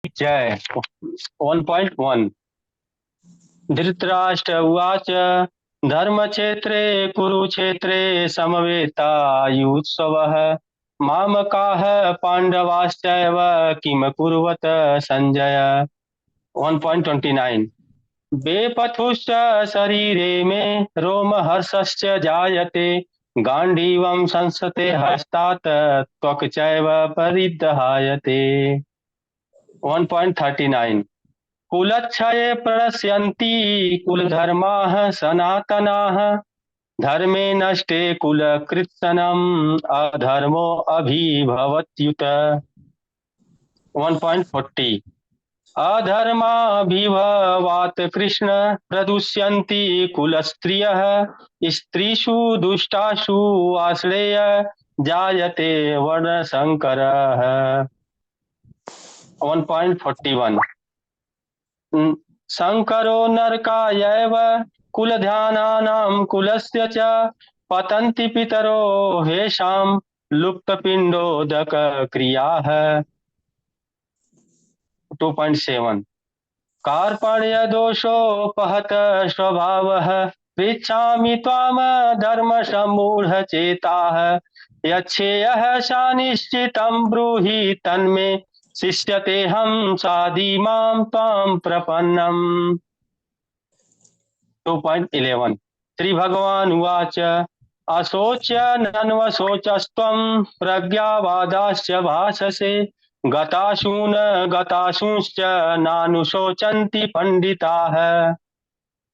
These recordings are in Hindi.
जय 1.1 धृतराष्ट्र उवाच धर्मक्षेत्रे कुरुक्षेत्रे समवेतायुत्सवः मामकाः पाण्डवाश्चैव किम कुर्वत संजय 1.29 वेपथुश्च शरीरे मे रोमहर्षश्च जायते गाण्डीवं संसते हस्तात् त्वक् चैव परिदहायते 1.39 कुलक्षये प्रणश्यन्ति कुलधर्माः सनातनाः धर्मे नष्टे कुलकृत्सनम् अधर्मो अभिभवत्युत 1.40 अधर्माभिभवात् कृष्ण प्रदुष्यन्ति कुलस्त्रियः स्त्रीषु दुष्टासु आश्रय जायते वर्णशङ्करः 1.41 शङ्करो नरकायैव कुलध्यानानां कुलस्य च पतन्ति पितरो हेषां लुप्तपिण्डोदकक्रियाः 2.7 कार्पण्यदोषोपहत स्वभावः पृच्छामि त्वां धर्मसम्मूढचेताः यच्छेयः सानिश्चितं ब्रूहि तन्मे शिष्यतेऽहं साधिमां त्वां प्रपन्नम् 2.11 श्रीभगवानुवाच अशोच्य नन्वशोचस्त्वं प्रज्ञावादाश्च भाषसे गतासूंश्च नानुशोचन्ति पण्डिताः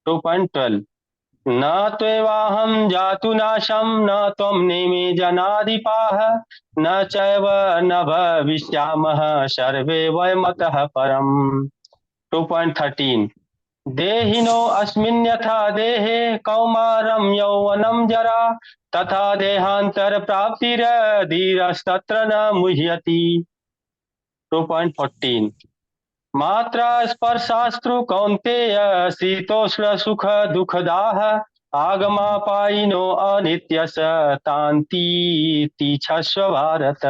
2.12 न त्वेवाहं जातुनाशं न त्वं नेमे जनाधिपाः न चैव न भविष्यामः सर्वे वयमतः परम् 2.13 देहिनो अस्मिन् यथा देहे कौमारं यौवनं जरा तथा देहान्तरप्राप्तिर्धीरस्तत्र न मुह्यति 2.14 मात्रा स्पर्शास्तु कौन्तेय शीतोष्ण सुख दुःखदाः आगमापायिनो अनित्यस तान्ति तीक्षस्व भारत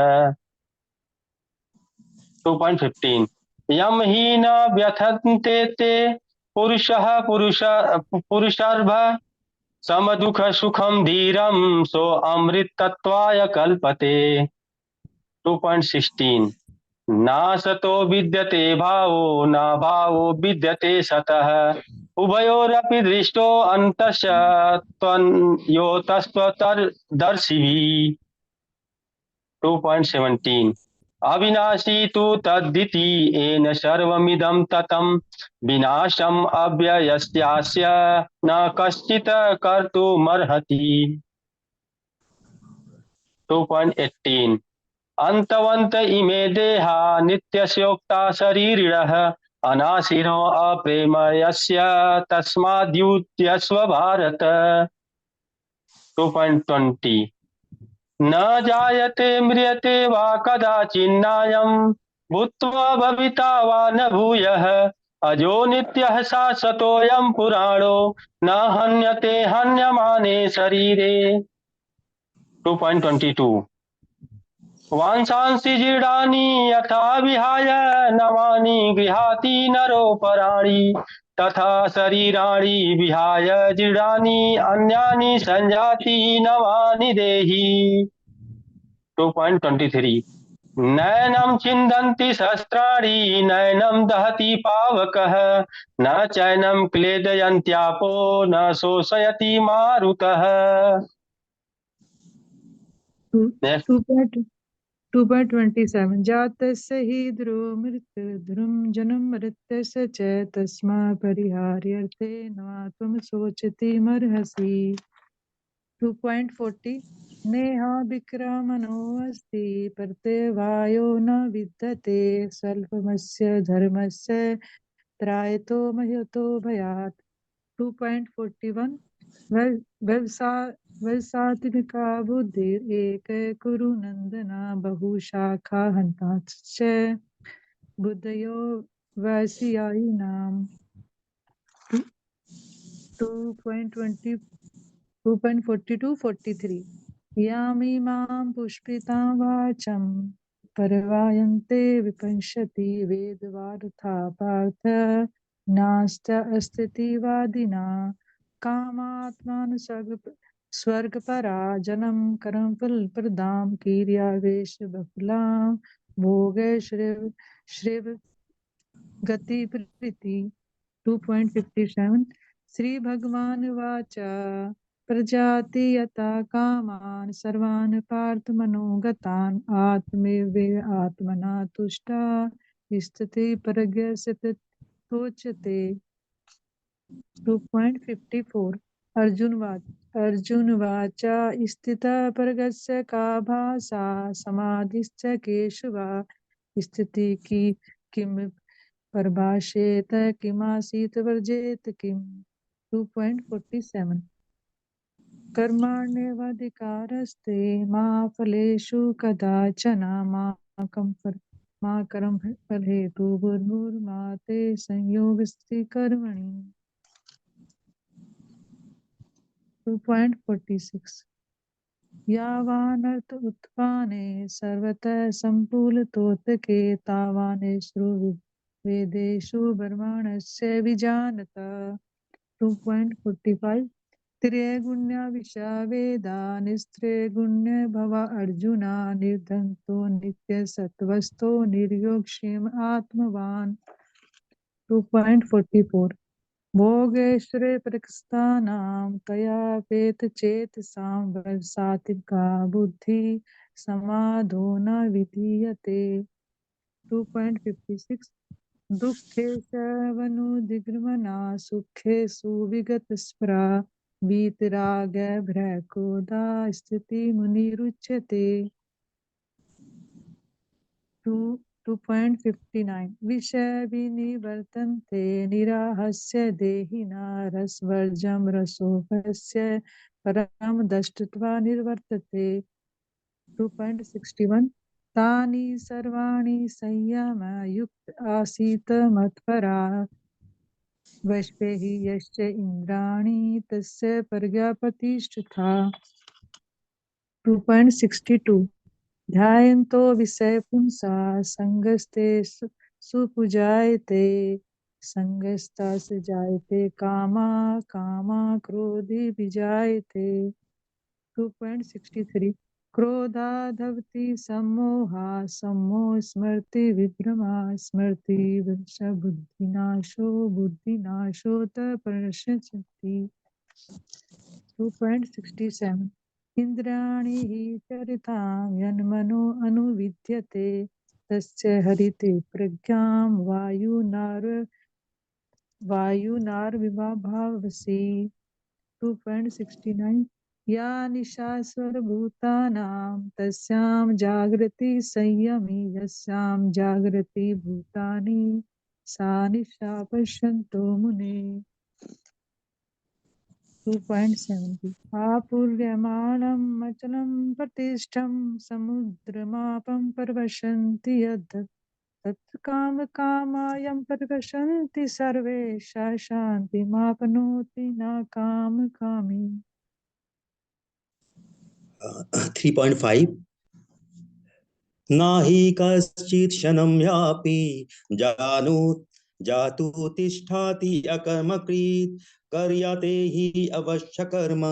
2.15 यम हि न व्यथन्ते ते पुरुषर्भ समदुःख सुखम धीरम सो अमृतत्वाय कल्पते 2.16 नासतो विद्यते भावो न भावो विद्यते सतः उभयोरपि दृष्टो अन्तश्च त्वयोतस्त्वदर्शिभिः 2.17 अविनाशी तु तद्दिति येन सर्वमिदं ततं विनाशम् अव्ययस्यास्य न कश्चित् कर्तुमर्हति 2.18 अन्तवन्त इमे देहा नित्यस्योक्ता शरीरिणः अनाशिनो अप्रेम यस्य तस्माद्युत्यस्व भारत 2.20 न जायते म्रियते वा कदाचिन्नायं भूत्वा भविता वा न भूयः अजो नित्यः शाश्वतोऽयं पुराणो न हन्यते हन्यमाने शरीरे 2.22 वांसांसि जीर्णानि यथा विहाय नवानि गृहाति नरोपराणि तथा शरीराणि विहाय जीर्णानि अन्यानि संजाति नवानि देहि 2.23 नैनं छिन्दन्ति शस्त्राणि नैनं दहति पावकः न चैनं क्लेदयन्त्यापो न शोषयति मारुतः 2.27 जातस्य हि ध्रुवमृत्युर्ध्रुवं जन्ममृत्यस्य च तस्मात् परिहार्यर्थे न त्वं शोचितुमर्हसि 2.40 नेहा विक्रमणोऽस्ति प्रत्यवायो न विद्यते स्वल्पमस्य धर्मस्य त्रायतो मह्यतो भयात् 2.41 व्यवसात्मिका बुद्धिरेक कुरु नन्दना बहुशाखा हन्ताश्च बुद्धयो वैश्यायिनाम् 2.42-43 यामिमां पुष्पितां वाचं परवायन्ते विपश्यति वेदवार्था पार्थ नास्त्य अस्तिवादिना कामात्मान स्वर्गपरा जन्म कर्म फलप्रदां कीर्यावेश बहुलां भोगे श्रेव गति प्रीति 2.57 श्री भगवान वाचा प्रजाति यथा कामान सर्वान् पार्थ मनोगतान् आत्मेवे आत्मना तुष्टा स्थिति प्रज्ञस्य तथोच्यते 2.54 अर्जुन वाचा स्थितः प्रज्ञस्य का भाषा समाधिश्च केशवा स्थिति की किम प्रभाषेत किमासीत वर्जेत किम 2.47 कर्मण्येवाधिकारस्ते मा फलेषु कदाचन मा कर्म फलहेतु भूर्भुर्मा ते संयोगस्ति कर्मणि 2.46 यावानर्थ उत्पाने सर्वतः संपूलतोत्के तावानेषु वेदेषु ब्रह्माणस्य विजानता 2.45 त्रैगुण्य विषया वेदा निस्त्रैगुण्य भव अर्जुना निर्धन्तो नित्य सत्वस्थो निर्योगक्षेम आत्मवान् 2.44 भोगेश्वरे प्रकृष्टानां तया वेत चेतसां सात्विका बुद्धि समाधो न विधीयते 2.56 दुःखे सवनुदिग्रमना सुखे सुविगतस्परा वीतराग भ्रकोदा स्थिति मुनिरुच्यते 2.59 विषय विनिवर्तन्ते निराहस्य देहिना रसवर्जं रसोपस्य परम दृष्ट्वा निर्वर्तते 2.61 तानि सर्वाणि संयम युक्त आसीत मत्परा वशे हि यश्च इन्द्राणि तस्य प्रज्ञाप्रतिष्ठिता 2.62 ध्यायन्तो विषय पुंसा संगस्ते सुपुजायते संगस्तास्य जायते कामा कामा क्रोधि विजायते 2.63 क्रोधाधवति सम्मोहा सम्मोह स्मृति विभ्रमा स्मृति बुद्धिनाशो बुद्धिनाशो तपश्यति 2.67 इंद्रियाणि हि चरितां यन्मनो अनुविद्यते तस्य हरिते प्रज्ञां वायुनार्विभावसि 2.69 या निशा सर्वभूतानां तस्यां जागृति संयमी यस्यां जागृति भूतानि सा निशा पश्यन्तो मुने 2.70 आपूर्यमाणं मचलं प्रतिष्ठं समुद्रमापं प्रवशन्ति यद् तत् कामकामायं प्रवशन्ति सर्वे सा शान्तिमाप्नोति न कामकामी 3.5 नाहि कश्चित् क्षणं यापि जातु तिष्ठति अकर्मकृत् कर्यते हि अवश्यकर्म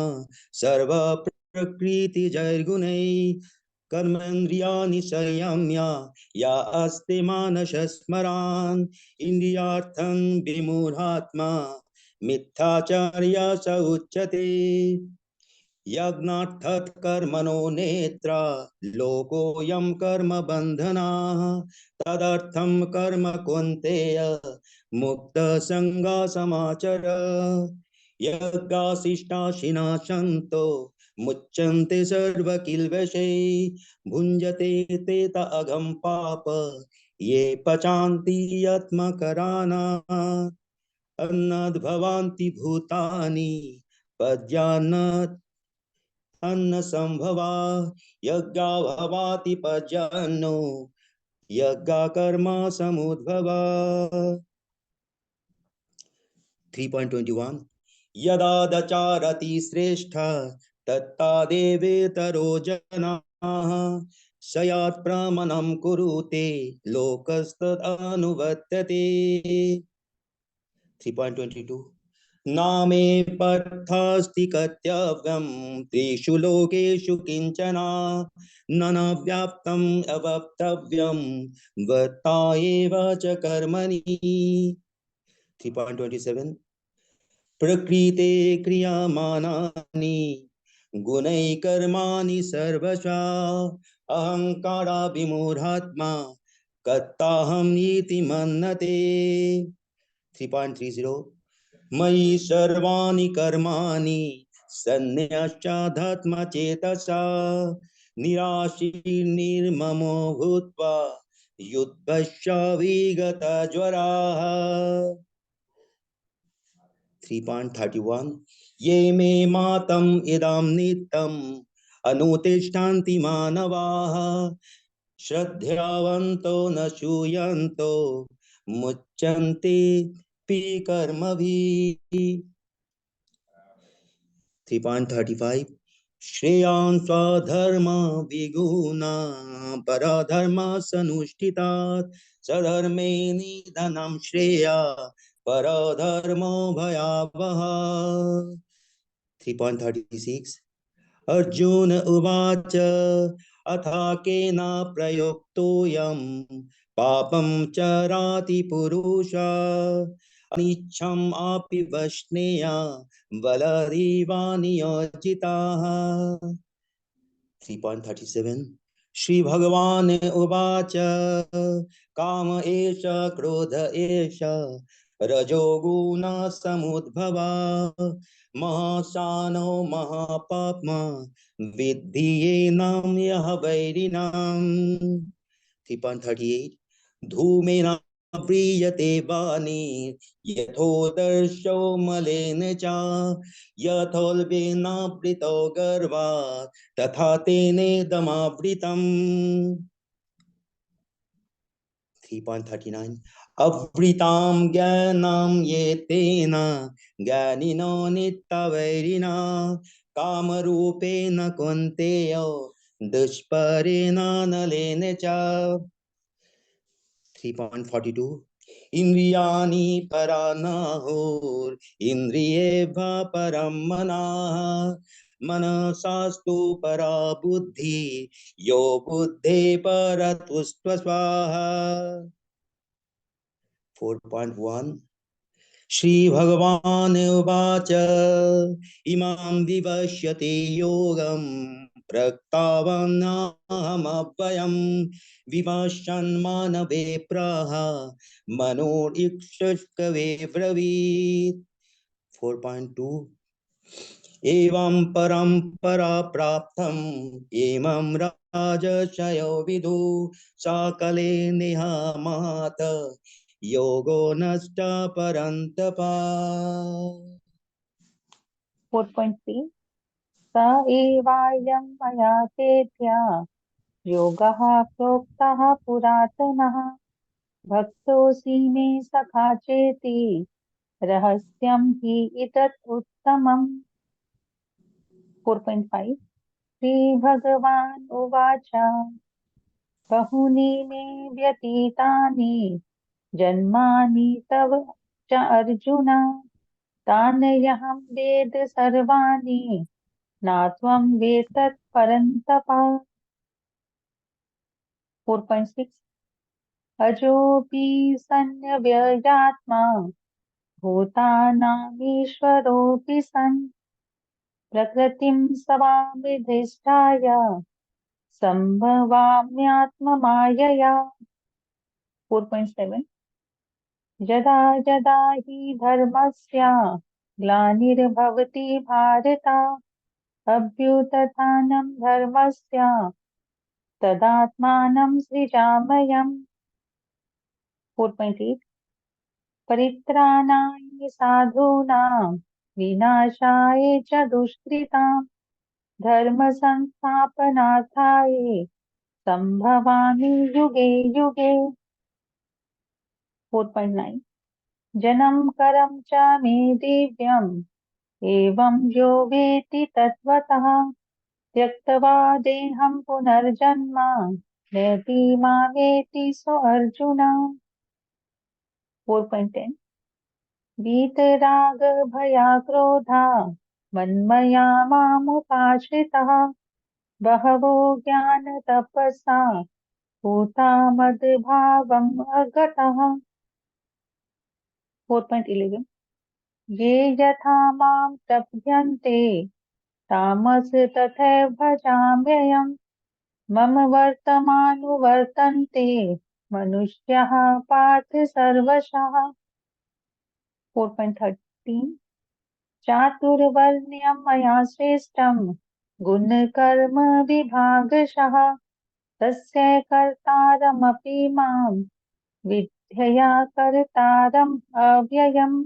सर्वप्रकृतिजैर्गुणैः कर्मेन्द्रियाणि संयम्य या अस्ति मानसस्मरान् इन्द्रियार्थं विमूढात्मा मिथ्याचार्या स उच्यते यज्ञार्थत कर्मणो नेत्रा लोकोऽयं कर्म बन्धनाः तदर्थं कर्म कौन्तेय मुक्त संगा समाचर यज्ञाशिष्टाशिना सन्तो मुच्यन्ते सर्वकिल्बिषै भुञ्जते ते अघं पाप ये पचान्ति यत्मकराणाम् अन्नद्भवान्ति भूतानि पद्यान्नत् अन्न संभवा यज्ञा भवाति पज्यान्नो यज्ञा कर्मा समुद्भवा 3.21 यदा दचारति श्रेष्ठ तत्ता देवेतरो जनाः सयात् प्रमाणं कुरुते लोकस्तदनुवर्तते 3.22 नामे पार्थास्ति कर्तव्यं त्रिषु लोकेषु किंचन न व्याप्तम् अवक्तव्यं वर्ता एव च कर्मणि 3.27 प्रकृते क्रियमाणानि गुणैः सर्वशा अहंकाराभिमूढात्मा कर्ताहम् इति मन्यते 3.30 मयि सर्वाणि कर्माणि सन्न्यस्याध्यात्मचेतसा निराशीर्निर्ममो भूत्वा युद्धस्य विगतज्वराः 3.31 ये मे मातम् इदं नित्यम् अनुतिष्ठन्ति मानवाः श्रद्धयावन्तो न शूयन्तो मुच्यन्ते पि कर्मभिः 3.35 श्रेयान् स्वधर्म विगुणा परधर्म सनुष्ठितात् सधर्मे निधनं श्रेया परधर्मो भयावह 3.36 अर्जुन उवाच अथा केन प्रयुक्तोऽयं पापं चराति पुरुषा अनिच्छम् अपि वष्णेया बलरीवानियोजिताः 3.37 श्री भगवान उवाच काम एष क्रोध एष रजोगुण समुद्भवा महाशानो महापाप्मा विद्धि येनां यः वैरिणाम् 3.38 धूमेन प्रीयते वाणी यथोदर्शो मलेन च यथोल्बेनावृतो गर्वात् तथा तेनेदमावृतम् 3.39 अवृतां ज्ञानं ये तेन ज्ञानिनो नित्यवैरिणा कामरूपेण कौन्तेय दुष्परेण नलेन च 3.42 इंद्रियाणि परानाहुर् इन्द्रियेभ्यः परं मनः मनसास्तु परा बुद्धि यो बुद्धे परतुस्त्व स्वाहा 4.1 श्री भगवान उवाच इमां विवश्यते योगं प्रक्तावन्नाहमव्ययं विवशन् मानवे प्राह मनोरीक्षकवे ब्रवीत् 4.2 एवं परंपरा प्राप्तम् इमं राजर्षयो विदु सकले निहमात योगो नष्ट परन्तपा 4.3 स एवायं मया तेऽद्य योगः प्रोक्तः पुरातनः भक्तोऽसि मे सखा चेति रहस्यं हि एतत् उत्तमम् 4.5 श्रीभगवान् उवाच बहूनि मे व्यतीतानि जन्मानि तव च अर्जुन तान्यहं वेद सर्वाणि नात्वं वेत्तत् परन्तप 4.6 अजोऽपि सन्न्यव्ययात्मा भूतानामीश्वरोऽपि सन् प्रकृतिं स्वामिधिष्ठाय सम्भवाम्यात्ममायया 4.7 यदा यदा हि धर्मस्य ग्लानिर्भवति भारत अभ्युत्थानं धर्मस्य तदात्मानं सृजाम्यहम् 4.8 परित्राणाय साधूनां विनाशाय च दुष्कृतां धर्म संस्थापनार्थाय संभवामि युगे युगे 4.9 जन्म कर्म च मे दिव्यम् एवं यो वेत्ति तत्त्वतः त्यक्त्वा देहं पुनर्जन्म नयति मामेति सो अर्जुन। 4.10 वीतराग भया क्रोधा मन्मया मामुपाश्रितः बहवो ज्ञान तपसा भूता मद्भावम् अगतः। 4.11 ये यथा मां तप्यन्ते तामस तथैव भजाम्यहम् मम वर्तमानुवर्तन्ते मनुष्याः पार्थ सर्वशः। 4.13 चातुर्वर्ण्यं मया सृष्टं गुणकर्म विभागशः तस्य कर्तारमपि मां विद्यया कर्तारम् अव्ययम्।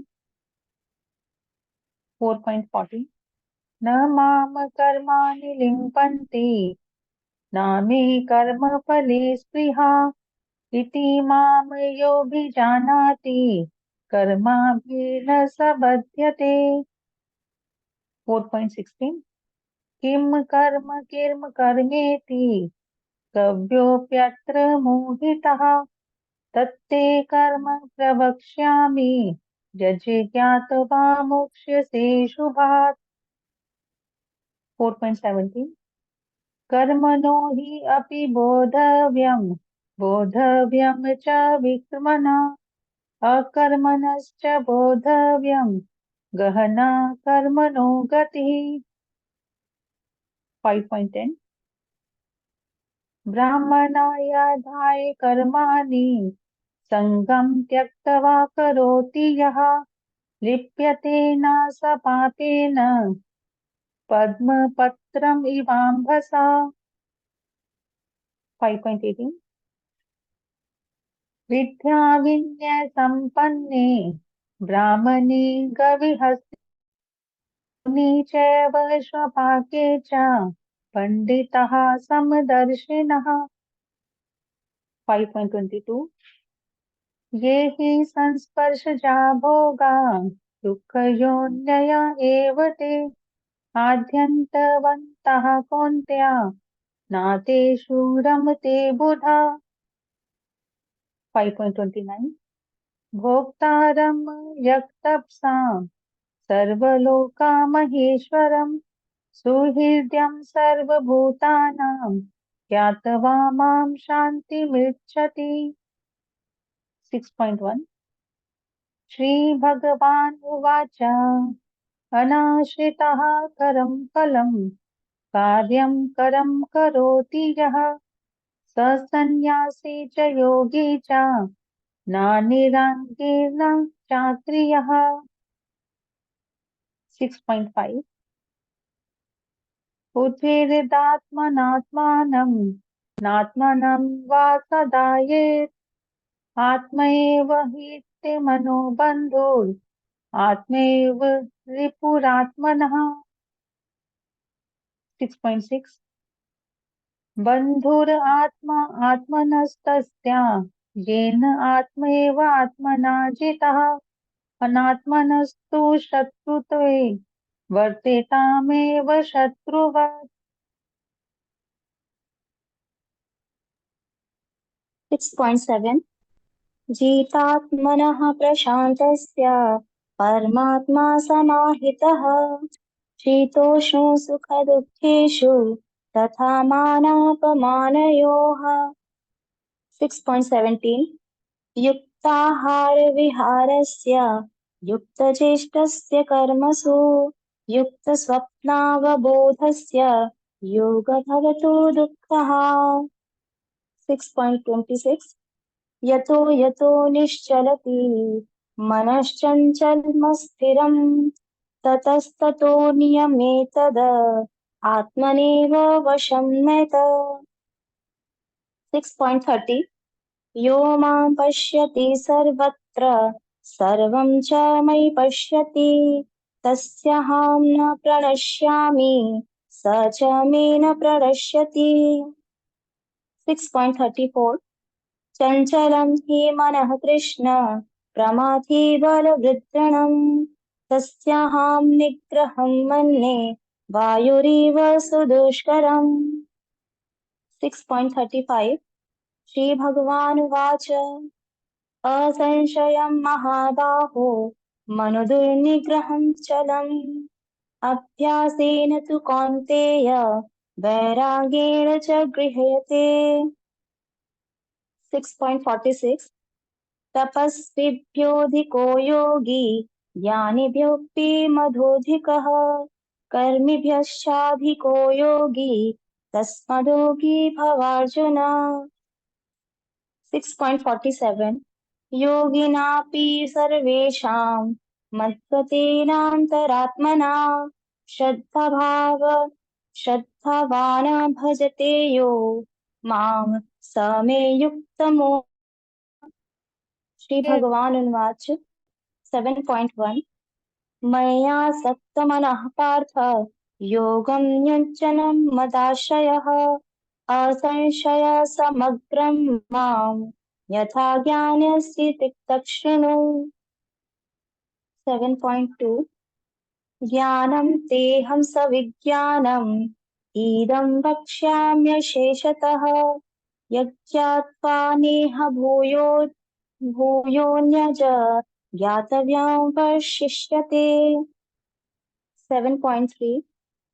4.14 न मां कर्माणि लिम्पन्ति न मे कर्मफले स्पृहा इति मां योऽभिजानाति कर्माभिर्न स बध्यते। 4.16 किं कर्म किं कर्मेति कव्योऽप्यत्र मोहितः तत्ते कर्म प्रवक्ष्यामि यज्ञात्वा मोक्ष्यसे शुभात्। 4.17 कर्मणो हि अपि बोधव्यं च विक्रमणा अकर्मणश्च बोधव्यं गहना कर्मणो गतिः। 5.10 ब्राह्मणायाधाय कर्माणि सङ्गं त्यक्त्वा करोति यः लिप्यते न स पापेन पद्मपत्रम् इवाम्भसा। 5.18 विद्या विनयसम्पन्ने ब्राह्मणे गविहस्तिनि चैव स्वपाके च पण्डितः समदर्शिनः। 5.22 ये हि संस्पर्शजा भोगा दुःखयोनय एव ते आद्यन्तवन्तः कौन्तेय नातेषु रमते बुधा। 5.29 भोक्तारं यक्तप्सां सर्वलोकामहेश्वरं सुहृदं सर्वभूतानां ज्ञात्वा मां शान्तिमृच्छति। 6.1 श्रीभगवानुवाच अनाश्रितः करं फलं कार्यं करं करोति यः स सन्न्यासी च योगी च नानिरागेण चाक्रियः। 6.5 उद्धेदात्मनात्मानं नात्मनं वा सदायेत् आत्मैव हि मनो बन्धुर् आत्मैव रिपुरात्मनः। 6.6 बन्धुरात्मा आत्मनस्तस्या येन आत्मैव आत्मना जितः अनात्मनस्तु शत्रुत्वे वर्तेतामेव शत्रुवत्। 6.7 जितात्मनः प्रशान्तस्य परमात्मा समाहितः शीतोष्ण सुखदुःखेषु तथा मानापमानयोः। 6.17 युक्ताहारविहारस्य युक्तचेष्टस्य कर्मसु युक्तस्वप्नावबोधस्य योगः भवतो दुःखः। 6.26 यतो यतो निश्चलति मनश्चञ्चलमस्थिरम् ततस्ततो नियमेतद् आत्मनेव वशं नयत। 6.30 यो मां पश्यति सर्वत्र सर्वं च मयि पश्यति तस्याहं न प्रणश्यामि स च मे न प्रणश्यति। 6.34 चञ्चलं हि मनः कृष्ण प्रमाथि बलवृत्रणम् तस्याहं निग्रहं मन्ये वायुरिव सुदुष्करम् 6.35 श्रीभगवानुवाच असंशयं महाबाहो मनोदुर्निग्रहं चलम् अभ्यासेन तु कौन्तेय वैराग्येण च गृह्यते 6.46 तपस्विभ्योऽधिको योगी ज्ञानिभ्योऽपि मधोऽधिकः कर्मिभ्यश्चाधिको योगी तस्मद्योगी भवार्जुन 6.47 योगिनापि सर्वेषां मद्गतेनान्तरात्मना श्रद्धावान् भजते यो मां स मे युक्तमो श्री भगवान उवाच 7.1 मया सक्तमनः पार्थ योगं युञ्जनं मदाश्रयः असंशय समग्रं मां यथा ज्ञास्यसि तच्छृणु 7.2 ज्ञानं तेऽहं सविज्ञानम् इदं वक्ष्याम्यशेषतः यज्ञात्वा नेह भूयोऽन्यज ज्ञातव्यं वशिष्यते 7.3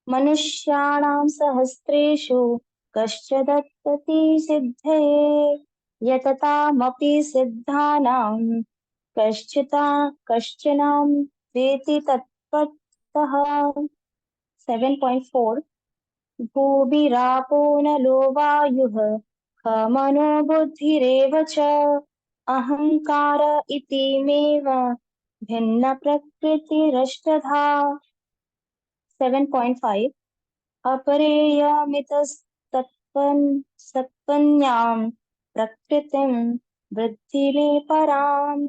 मनुष्याणां सहस्रेषु कश्चिदत्तति सिद्धये यततामपि सिद्धानां कश्चनां वेति तत्त्वतः 7.4 भूभिरापो नलो वायुः खमनो बुद्धिरेव च अहङ्कार इतीमेव भिन्न प्रकृतिरष्टधा 7.5 अपरेयमितस्तत्त्वन्यां प्रकृतिं वृद्धि परां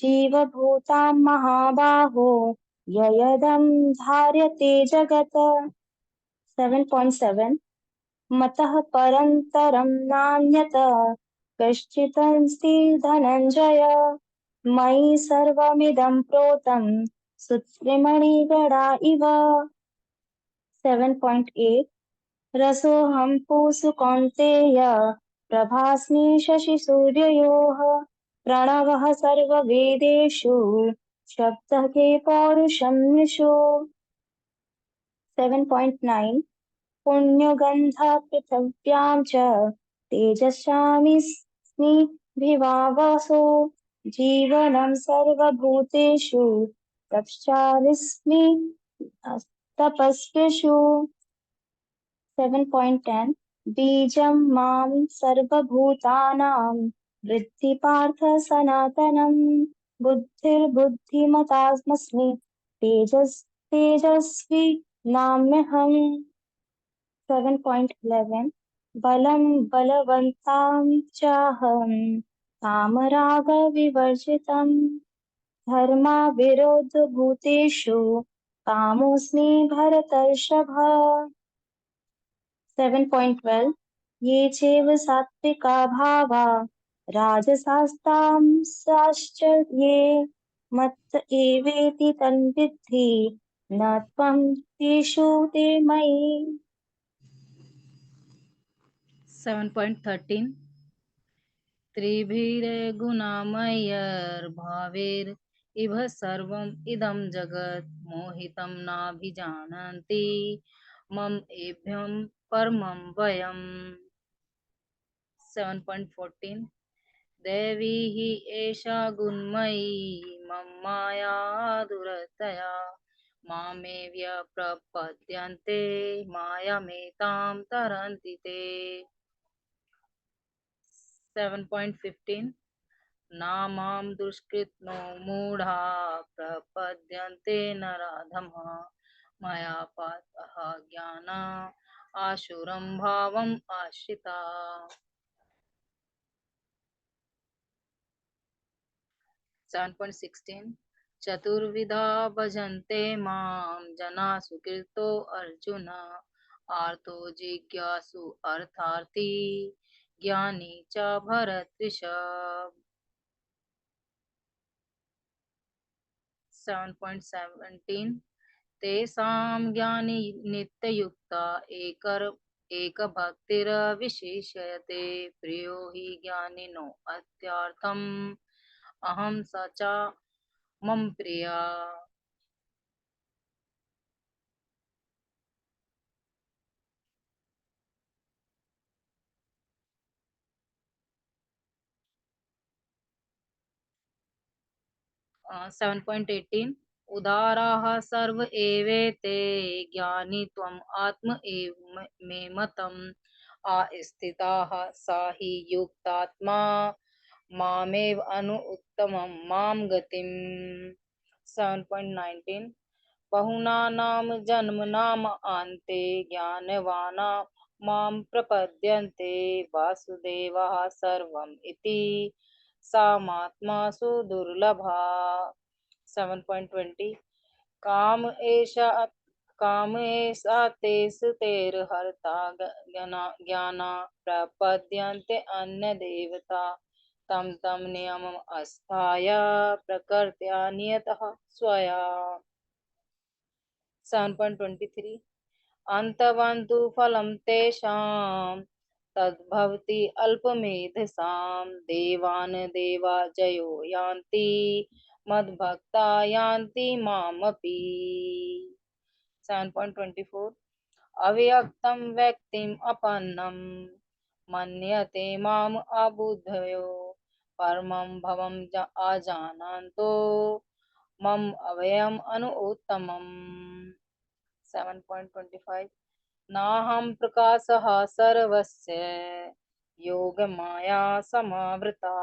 जीवभूतां महाबाहो ययदं धार्यते जगत् 7.7 मतः परन्तरं नान्यत् कश्चिदस्ति धनञ्जय मयि सर्वमिदं प्रोतं सूत्रेमणिगणा इव 7.8 रसोऽहं पूषु कौन्तेय प्रभास्मि शशिसूर्ययोः प्रणवः सर्ववेदेषु शब्दः के पौरुषं निषु 7.9 पुण्यगन्धः पृथिव्यां च तेजस्यामि भिवावसो जीवनं सर्वभूतेषु तपश्चास्मि तपस्विषु 7.10 बीजं मां सर्वभूतानां वृद्धि पार्थ सनातनं बुद्धिर्बुद्धिमतामस्मि तेजस्वी नाम्यहम् 7.11 बलं बलवन्तां चाहं कामरागविवर्जितं धर्माविरोधभूतेषु कामोऽस्मि भरतर्षभ 7.12 ये चैव सात्विका भावा राजसास्तांसाश्च ये मत्त एवेति तन्विद्धि न त्वं तेषु ते मयि 7.13 त्रिभिर्गुणामयैर्भावैर् इह सर्वम् इदं जगत् मोहितं नाभिजानन्ति मम एभ्यं परमं वयम् 7.14 देवी हि एषा गुणमयी मम माया दुरतया मामेव्य प्रपद्यन्ते मायामेतां तरन्ति ते 7.15 नामां दुष्कृत्नो मूढा प्रपद्यन्ते नराधमः मया पातः ज्ञान आशुरं भावम् आश्रिता 7.16 चतुर्विधा भजन्ते मां जना सुकृतो अर्जुन आर्तो जिज्ञासु अर्थार्थी ज्ञानी च भरतृषभ 7.17 तेषां ज्ञानी नित्ययुक्ता एकभक्तिर्विशेष्यते प्रियो हि ज्ञानिनो अत्यार्थम् अहं स च मम प्रिया। 7.18 उदाराः सर्व एवेते ज्ञानी त्वम् आत्म एव मे मतम् आस्थिताः सा हि युक्तात्मा मामेव अनु उत्तमं मां गतिम्। 7.19 बहुनानां जन्मनाम् अन्ते ज्ञानवाना मां प्रपद्यन्ते वासुदेवः सर्वम् इति सामात्मासु दुर्लभा। 7.20 काम एषा तेषुतेर्हर्ता ज्ञाना प्रपद्यन्ते अन्यदेवता तं तं नियमम् अस्थाय प्रकृत्या नियतः स्वया। 7.23 अन्तवन्तु फलं तेषां तद्भवति अल्पमेधसां देवान् देवा जयो यान्ति मद्भक्ता यान्ति मामपि। 7.24 अव्यक्तं व्यक्तिम् अपन्नं मन्यते माम् अबुद्धयो परमं भवं अजानन्तो मम अव्ययम् अनु उत्तमम्। 7.25 नाहं प्रकाशः सर्वस्य योगमाया समावृता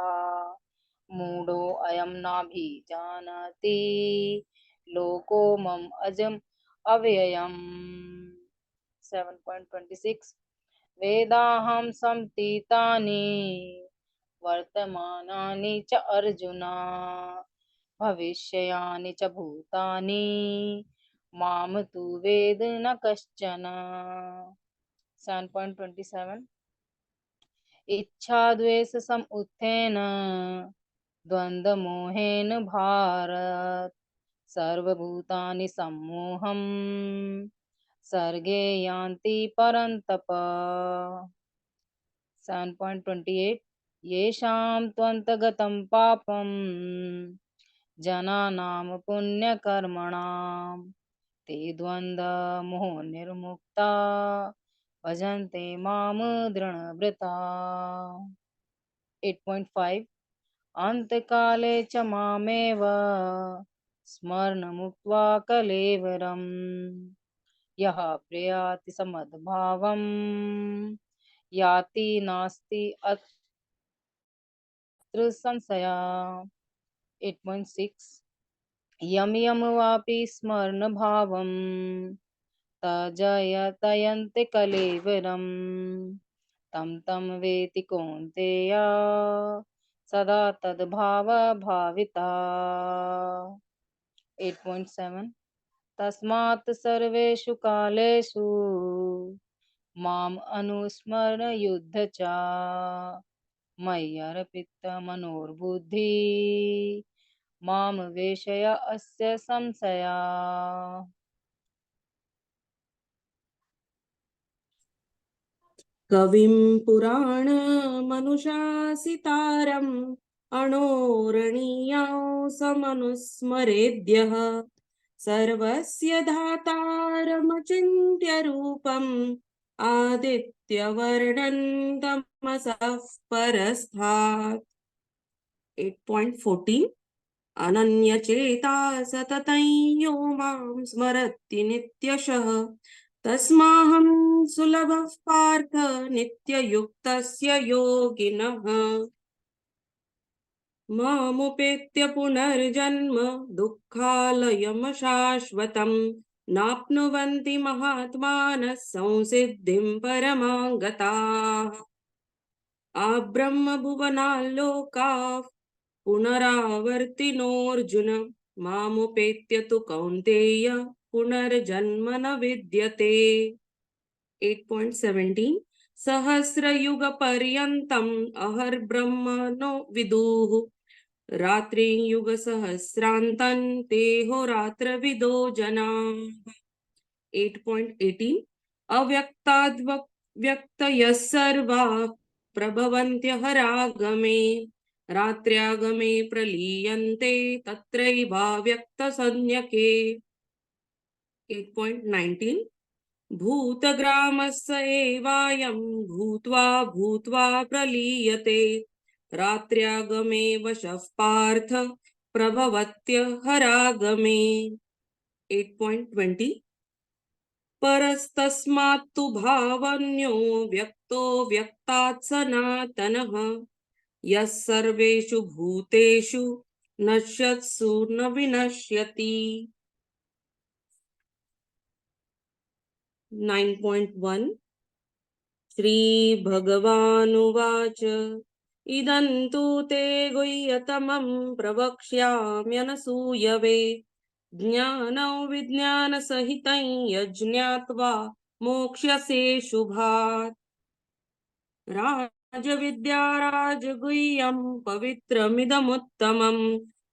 मूढो अयं नाभिजानाति लोको मम अजम् अव्ययम्। 7.26 वेदाहं समतीतानि वर्तमानानि च अर्जुन भविष्यानि च भूतानि माम तु वेद न कश्चन। 7.27 इच्छा द्वेष समुत्थेन द्वन्द्वमोहेन भारत सर्वभूतानि सम्मोहं सर्गे यान्ति परन्तप। 7.28 येषां त्वन्तगतं पापं जनानां पुण्यकर्मणां ते द्वन्द्वमोहनिर्मुक्ता भजन्ते मां दृढव्रता। 8.5 अन्तकाले च मामेव स्मरन्मुक्त्वा कलेवरम् यः प्रयाति समद्भावम् याति नास्ति अत्र संशया। 8.6 यं यं वापि स्मरण भावं तजयतयन्ते कलेवरं तं तं वेति कौन्तेय सदा तद्भाव भाविता। 8.7 तस्मात् सर्वेषु कालेषु माम् अनुस्मर युद्ध च मय्यर्पित मनोर्बुद्धि माम वेशय अस्य संशया। कविं पुराणमनुशासितारम् अणोरणीयां समनुस्मरेद्यः सर्वस्य धातारमचिन्त्य रूपम् आदित्यवर्णं तमसः परस्तात्। 8.14 अनन्यचेता सततं यो मां स्मरति नित्यशः तस्माहं सुलभः पार्थ नित्ययुक्तस्य योगिनः मामुपेत्य पुनर्जन्म दुःखालयमशाश्वतं नाप्नुवन्ति महात्मानः संसिद्धिं परमां गताः आब्रह्मभुवनाल्लोकाः पुनरावर्तिनोऽर्जुन मामुपेत्य तु कौन्तेय पुनर्जन्म न विद्यते। 8.17 सहस्रयुगपर्यन्तम् अहर्ब्रह्मणो विदुः रात्रियुगसहस्रान्तं ते होरात्रविदो जनाः। 8.18 अव्यक्ताद्व्यक्तयः सर्वाः प्रभवन्त्यः रागमे रात्र्यागमे प्रलीयन्ते तत्रैवाव्यक्तसंज्ञके। 8.19 भूतग्रामस्य एवायं भूत्वा भूत्वा प्रलीयते रात्र्यागमे वशः पार्थ प्रभवत्यहरागमे। 8.20 परस्तस्मात्तु भावन्यो व्यक्तो व्यक्तात् सनातनः यः सर्वेषु भूतेषु नश्यत्सु न विनश्यति। 9.1 श्रीभगवानुवाच इदं तु ते गुह्यतमं प्रवक्ष्याम्यनसूयवे ज्ञानं विज्ञानसहितं यज्ञात्वा मोक्ष्यसे शुभात्। राजविद्या राजगुह्यं पवित्रमिदमुत्तमं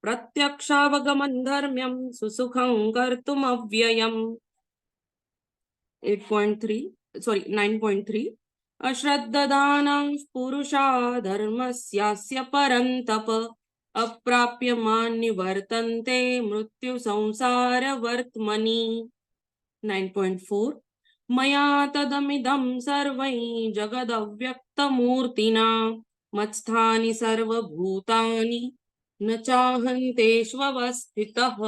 प्रत्यक्षावगमनं धर्म्यं सुसुखं कर्तुमव्ययम्। 9.3 अश्रद्धदानां पुरुषा धर्मस्यास्य परन्तप अप्राप्यमान् निवर्तन्ते मृत्यु संसारवर्त्मनि। 9.4 मया तदमिदं सर्वं जगदव्यक्तमूर्तिना मत्स्थानि सर्वभूतानि न चाहन्तेष्वस्थितः।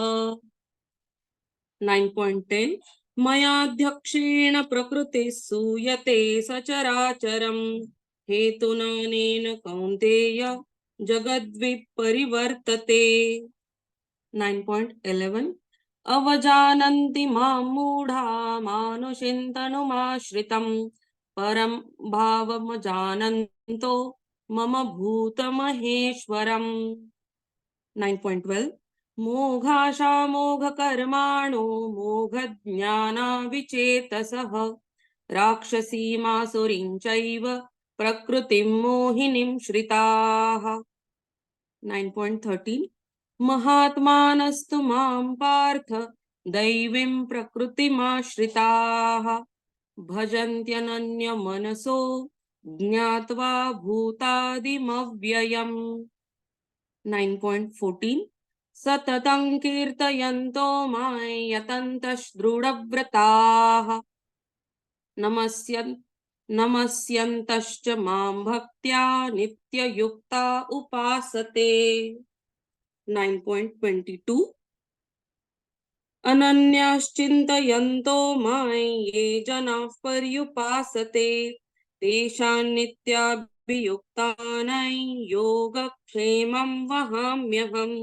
9.10 मयाध्यक्षेण प्रकृतिः सूयते सचराचरं हेतुनानेन कौन्तेय जगद्विपरिवर्तते। 9.11 अवजानन्ति मां मूढा मानुषिन्तनुमाश्रितं परं भावमजानन्तो मम भूतमहेश्वरम्। 9.12 मोघाशामोघकर्माणो मोघज्ञानाविचेतसः राक्षसीमासुरीं चैव प्रकृतिं मोहिनीं श्रिताः। 9.13 महात्मानस्तु मां पार्थ दैवीं प्रकृतिमाश्रिताः भजन्त्यनन्यमनसो ज्ञात्वा भूतादिमव्ययम्। 9.14 सततं कीर्तयन्तो मां यतन्तः दृढव्रताः नमस्यन्तश्च मां भक्त्या नित्ययुक्ता उपासते। 9.22 अनन्याश्चिन्तयन्तो मां ये जनाः पर्युपासते तेषां नित्याभियुक्तानां योगक्षेमं वहाम्यहम्।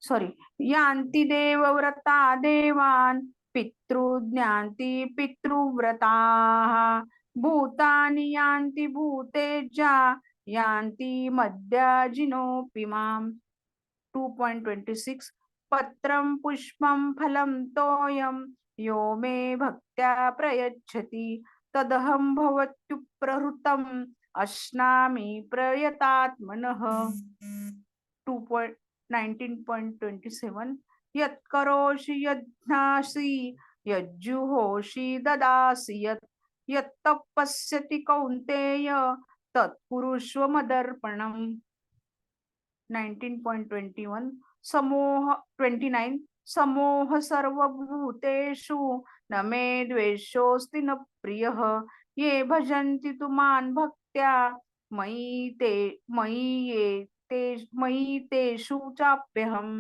सॉरी यान्ति देवव्रता देवान् पितृज्ञान्ति पितृव्रताः भूतानि यान्ति भूतेज्या यान्ति मद्याजिनोऽपि माम्। 2.26 पत्रं पुष्पं फलं तोयं यो मे भक्त्या प्रयच्छति तदहं भवत्युप्रहृतम् अश्नामि प्रयतात्मनः। 19.27 यत्करोषि यज्ञासि यज्जुहोषि ददासि यत्तपस्यति कौन्तेय तत्कुरुष्व मदर्पणम्। 19.29 समोह सर्वभूतेषु न मे द्वेषोऽस्ति न प्रियः ये भजन्ति तु मां भक्त्या मयि तेषु चाप्यहम्।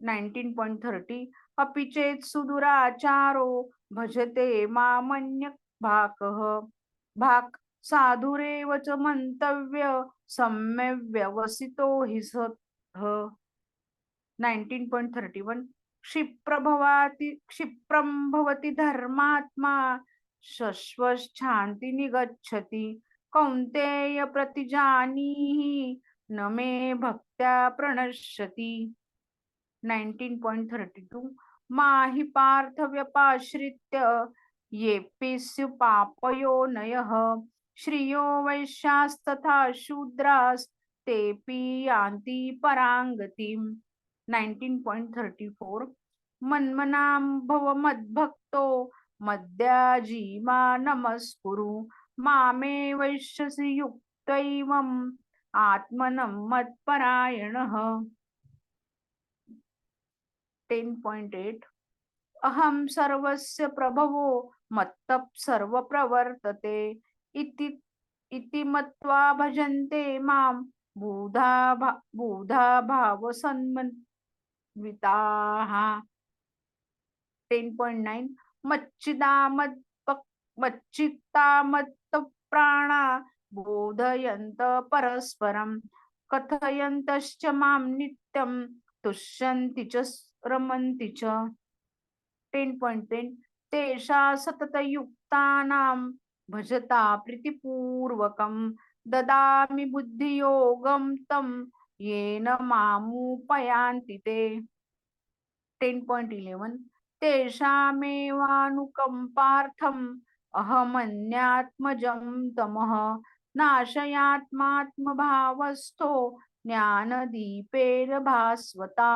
19.30 अपि चेत् सुदुराचारो भजते मामन्यः भाक् साधुरेव च मन्तव्य सम्यक् व्यवसितो हि सः। 19.31 क्षिप्रं भवति धर्मात्मा शश्वच्छान्ति निगच्छति कौन्तेय प्रतिजानीहि न मे भक्त्या प्रणश्यति 19.32 माहि पार्थ व्यपाश्रित्य येऽपि पापयोनयः श्रियो वैश्यास्तथा शूद्रास्तेऽपि यान्ति परां गतिम् 19.34 मन्मनां भव मद्भक्तो मद्याजीमा नमस्कुरु मामे वैश्यसि युक्तैवम् आत्मनं मत्परायणः 10.8 अहं सर्वस्य प्रभवो मत्तः सर्वप्रवर्तते इति मत्वा भजन्ते मां बुधा भावसन्मन्विताः 10.9 मच्चित्तामत्तप्राणा बोधयन्त परस्परं कथयन्तश्च मां नित्यं तुष्यन्ति च रमन्ति च 10.10 तेषा सततयुक्तानां भजता प्रीतिपूर्वकं ददामि बुद्धियोगं तं येन मामुपयान्ति ते 10.11 तेषामेवानुकम्पार्थम् अहमन्यात्मजं तमः नाशयात्मात्मभावस्थो ज्ञानदीपेन भास्वता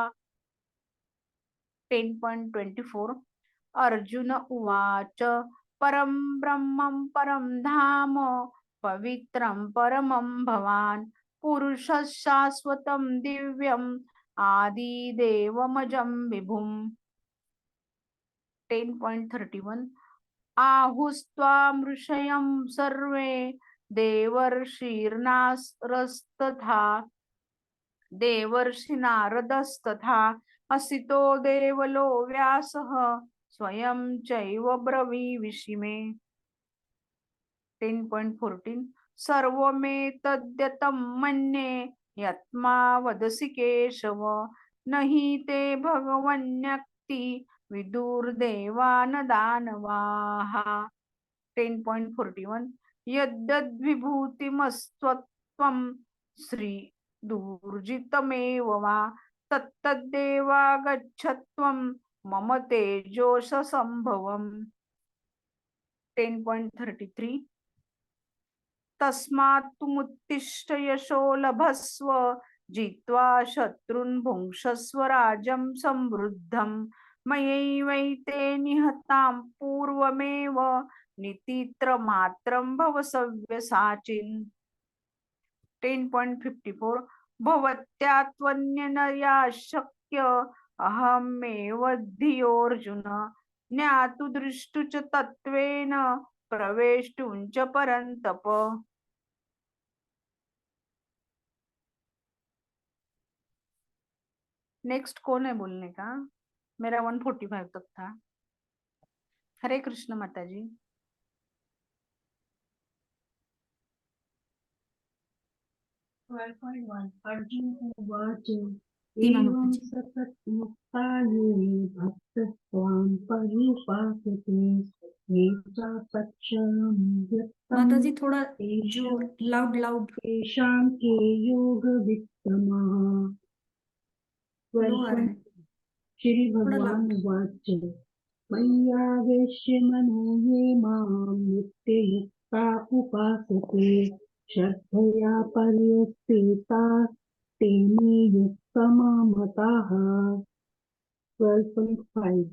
10.24 अर्जुन उवाच परं ब्रह्मं परं धाम पवित्रं परमं भवान् पुरुषः शाश्वतं दिव्यम् आदिदेवमजं विभुम् 10.31 आहुस्त्वामृषयं सर्वे देवर्षिनारदस्तथा असितो देवलो व्यासः स्वयं चैव ब्रवीषि मे 10.14 सर्वमेतद्यतं मन्ये यत्मा वदसि केशव न हि ते भगवन्यक्ति विदुर्देवा न दानवाः 10.41 यद्यद्विभूतिमस्त्वं श्री दुर्जितमेव वा तत्तद्देवा गच्छत्वं मम तेजोष संभवम् 10.33 तस्मात्तुमुत्तिष्ठ यशो लभस्व जित्वा शत्रुन् भुङ्क्षस्व राज्यं समृद्धं मयैवैते निहतां पूर्वमेव नितित्रमात्रं भव सव्यसाचिन् 10.54 भवत्या त्वन्यनया शक्य अहमेव धियोऽर्जुन ज्ञातु दृष्टु च तत्त्वेन प्रवेष्टुं च परन्तप नेक्स्ट कौन है बोलने का? मेरा 145 तक था। हरे कृष्ण माता जी। अर्जुन उवाच एवं सततमुक्ता ये भक्तः त्वां पर्युपासते ये चापक्षरं माता जी थोड़ा जो लाउड तेषां के योगवित्तमः श्री भगवान उवाच मय्यावेश्य मनो ये मां नित्ययुक्ता उपासते श्रद्धया पर्युक्ता ते मे युक्तमामताः 12.5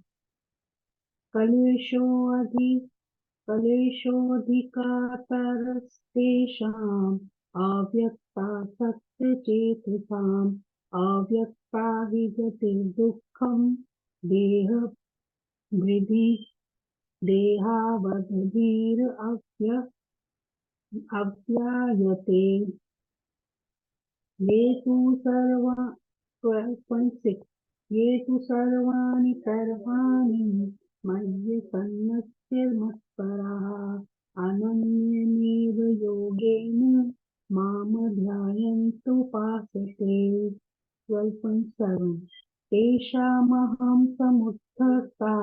क्लेशोऽधिकातरस्तेषाम् अव्यक्ता सत्यचेतसाम् अव्यक्ता हि गतिर्दुःखं देहावधिरव्यायते ये तु 12.6 ये तु सर्वाणि कर्माणि मयि सन्न्यस्य मत्पराः अनन्यमेव योगेन मां ध्यायन्तुपासते 12.7 तेषामहं समुद्धर्ता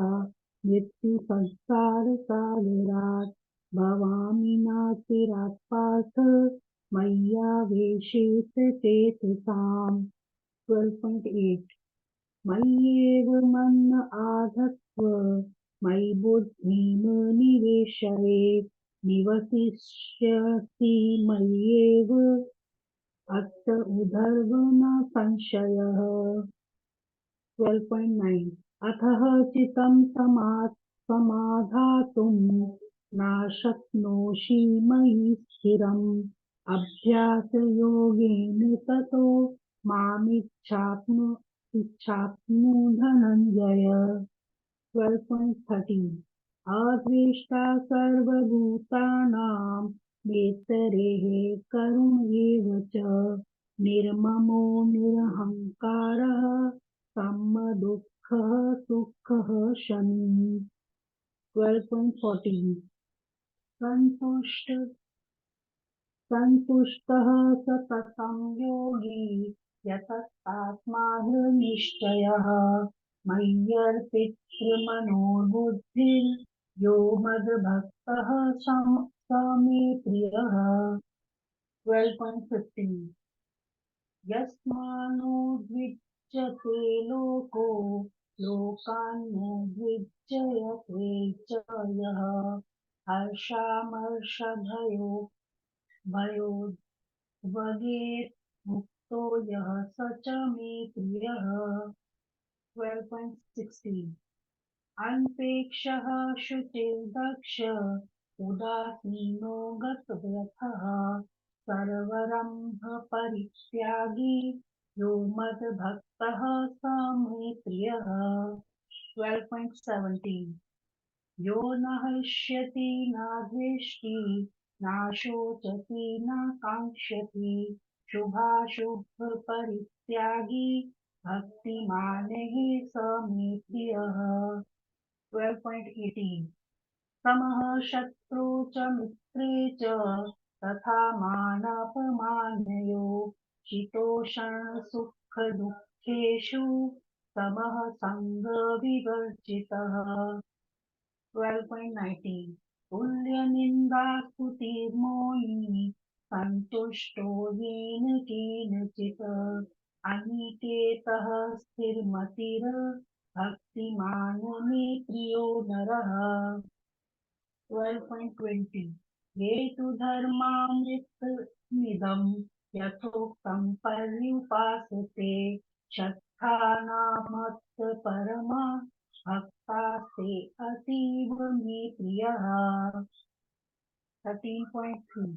मृत्युसंसारसागरात् भवामि नाचिरात् पार्थ मय्यावेशित चेतसाम् 12.8 मय्येव मन आधत्स्व मयि बुद्धिं निवेशयेत् निवसिष्यसि मय्येव अत उधर्व न संशयः 12.9 अतः चित्तं समाधातुं न शक्नोषि मयि स्थिरम् अभ्यासयोगेन ततो इच्छाप्नु धनञ्जय 12.13 अद्वेष्टा सर्वभूतानां नेतरेः करुण एव च निर्ममो निरहङ्कारः समदुःखः सुखः शमी 12.14 सन्तुष्टः सततं योगी यततात्मा निश्चयः मय्यर्पितमनोबुद्धिर् यो मद्भक्तः स मे प्रियः 12.15 यस्मानो द्विज्यते लोको लोकान्नो द्विजयते च यः भयोद्वेगैर् मुक्तो यः स च मे प्रियः 12.16 अनपेक्षः शुचिर्दक्ष उदासीनो गतव्यथः सर्वरम्भ परित्यागी यो मद्भक्तः स मे प्रियः 12.17 यो न हृष्यति न द्वेष्टि न शोचति न काङ्क्षति शुभाशुभ परित्यागी भक्तिमानिः स मे प्रियः 12.18 समः शत्रौ च मित्रे च तथा मानापमानयो शीतोष्ण सुख दुःखेषु समः संगविवर्जितः 12.19 तुल्यनिन्दास्तुतिर्मौनी सन्तुष्टो येन केनचित् अनिकेतः स्थिरमतिर् भक्तिमान् मे प्रियो नरः 12.20 ये तु धर्मामृतमिदं यथोक्तं पर्युपासते श्रद्धानामत्परमा भक्तास्ते अतीव मे प्रियः 13.3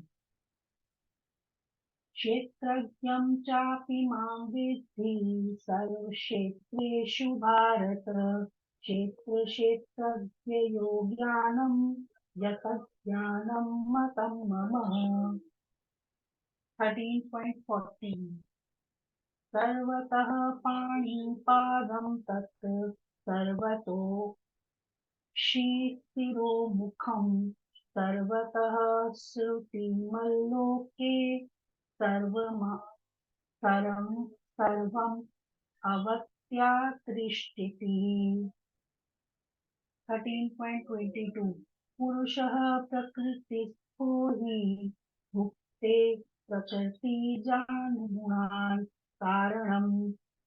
क्षेत्रज्ञं चापि मां विद्धि सर्वक्षेत्रेषु भारत क्षेत्रक्षेत्रज्ञयो ज्ञानं यतज्ज्ञानं मतं मम 13.14 सर्वतः पाणिपादं तत् सर्वतो शिशिरोमुखं सर्वतः श्रुतिमल्लोके सर्वम् अवत्यात्तिष्ठति 13.22 पुरुषः प्रकृतिस्थो हि भुक्ते प्रकृतिजानुगुणान् कारणं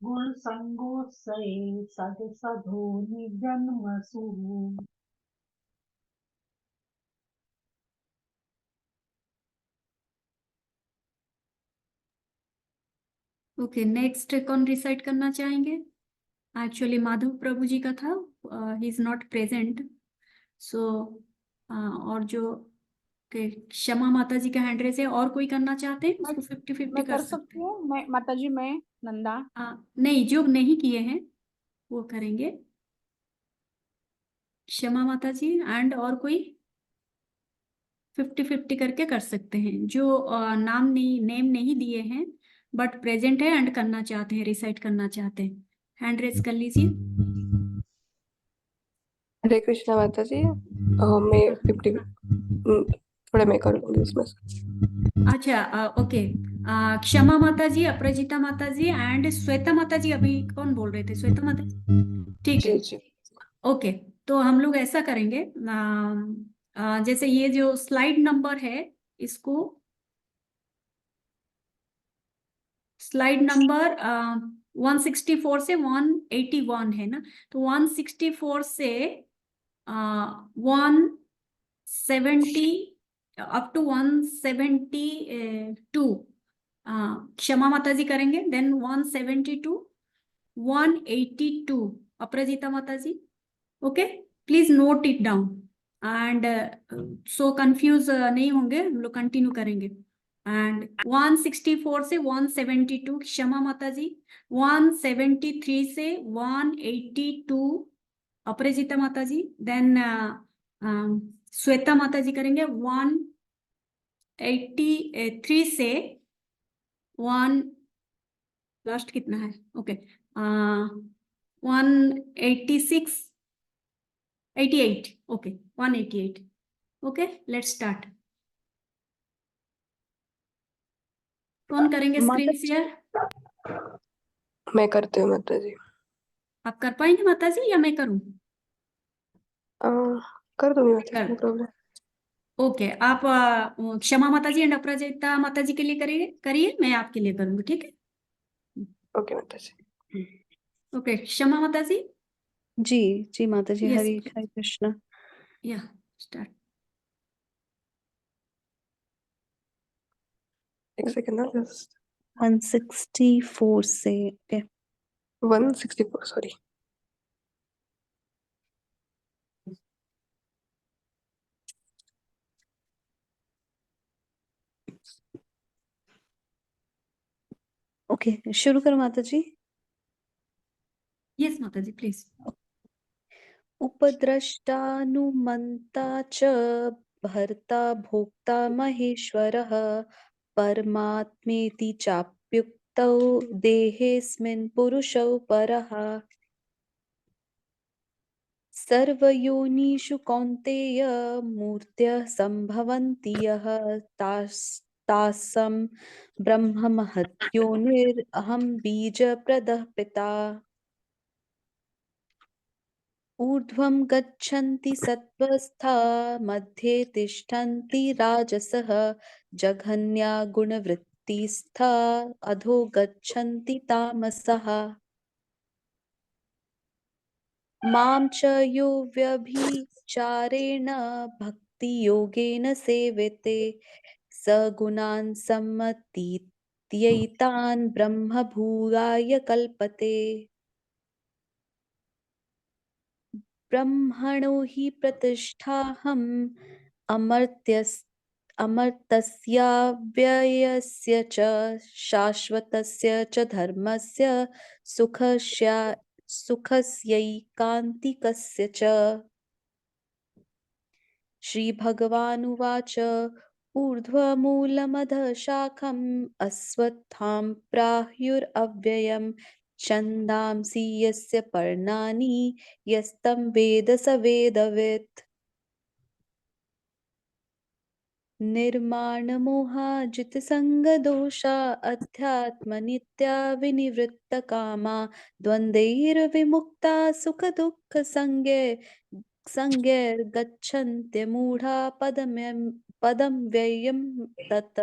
गुणसङ्गोत्सये सदसधो निजन्मसु ओके नेक्स्ट कौन रिसाइट करना चाहेंगे? एक्चुअली माधव प्रभु जी का था, ही इज नॉट प्रेजेंट, सो और जो क्षमा माता जी का हैंड रेज है, और कोई करना चाहते हैं उसको 50-50 कर सकते हैं। मैं माता जी, मैं नंदा नहीं, जो नहीं किए हैं वो करेंगे। क्षमा माता जी एंड और कोई 50-50 करके कर सकते हैं। जो नेम नहीं दिए हैं बट प्रेजेंट है एंड करना चाहते हैं, रिसाइट करना चाहते हैं, हैंड रेज कर लीजिए। हरे कृष्णा माता जी, मैं 50 थोड़ा मैं कर लूंगी उसमें से। अच्छा ओके, क्षमा माता जी, अपराजिता माता जी एंड श्वेता माता जी। अभी कौन बोल रहे थे? श्वेता माता जी, ठीक है। ओके, तो हम लोग ऐसा करेंगे, जैसे ये जो स्लाइड नंबर है इसको स्लाइड नंबर 164 से 181 है ना, तो 164 से 170 अप टू 172 क्षमा माता जी करेंगे, then 172 182 Aparajita Mata ji. Okay, please note it down and so confuse नहीं होंगे, हम लोग कंटिन्यू करेंगे. एंड 164 से 172 क्षमा माता जी, 173 से 182 अपराजिता माता जी, देन श्वेता माता जी करेंगे 183 से 1 लास्ट कितना है, okay 186 88, okay 188. Okay, let's start. कौन करेंगे स्क्रीन शेयर? मैं करती हूँ माता जी. आप कर पाएंगे माता जी या मैं करूं? कर दूंगी माता जी, नो प्रॉब्लम. ओके, आप क्षमा माता जी एंड अपराजिता माता जी के लिए करिए, मैं आपके लिए करूंगी, ठीक है? ओके माता जी. ओके, क्षमा माता जी. जी जी माता जी. Yes, Hare please. हरे कृष्ण. या स्टार्ट. एक सेकंड ना, जस्ट 164 से. Okay 164, sorry. ओके, शुरू करो माता जी. यस माता जी, प्लीज. उपद्रष्टानुमन्ता च भर्ता भोक्ता महेश्वरः परमात्मेति चाप्युक्तौ देहेऽस्मिन् पुरुषौ परः. सर्वयोनिषु कौन्तेय मूर्तयः सम्भवन्ति यः तासां ब्रह्म महद्योनिरहं बीजप्रदः पिता. ऊर्ध्वं गच्छन्ति सत्त्वस्था मध्ये तिष्ठन्ति राजसः जघन्या गुणवृत्तिस्था अधो गच्छन्ति तामसः. मां च यो व्यभिचारेण भक्तियोगेन सेवते स गुणान् समतीत्यैतान् ब्रह्मभूयाय कल्पते. ब्रह्मणो हि प्रतिष्ठाहम् अमर्त्यस्याव्ययस्य च शाश्वतस्य च धर्मस्य सुखस्यैकान्तिकस्य च. श्रीभगवानुवाच ऊर्ध्वमूलमधः शाखम् अश्वत्थां प्राहुरव्ययम् छन्दांसि यस्य पर्णानि यस्तं वेद स वेदवित्. निर्माणमोहाजितसङ्गदोषा अध्यात्मनित्या विनिवृत्तकामा द्वन्द्वैर्विमुक्ता सुखदुःखसंज्ञैर्गच्छन्त्यमूढा पदं व्ययं तत्.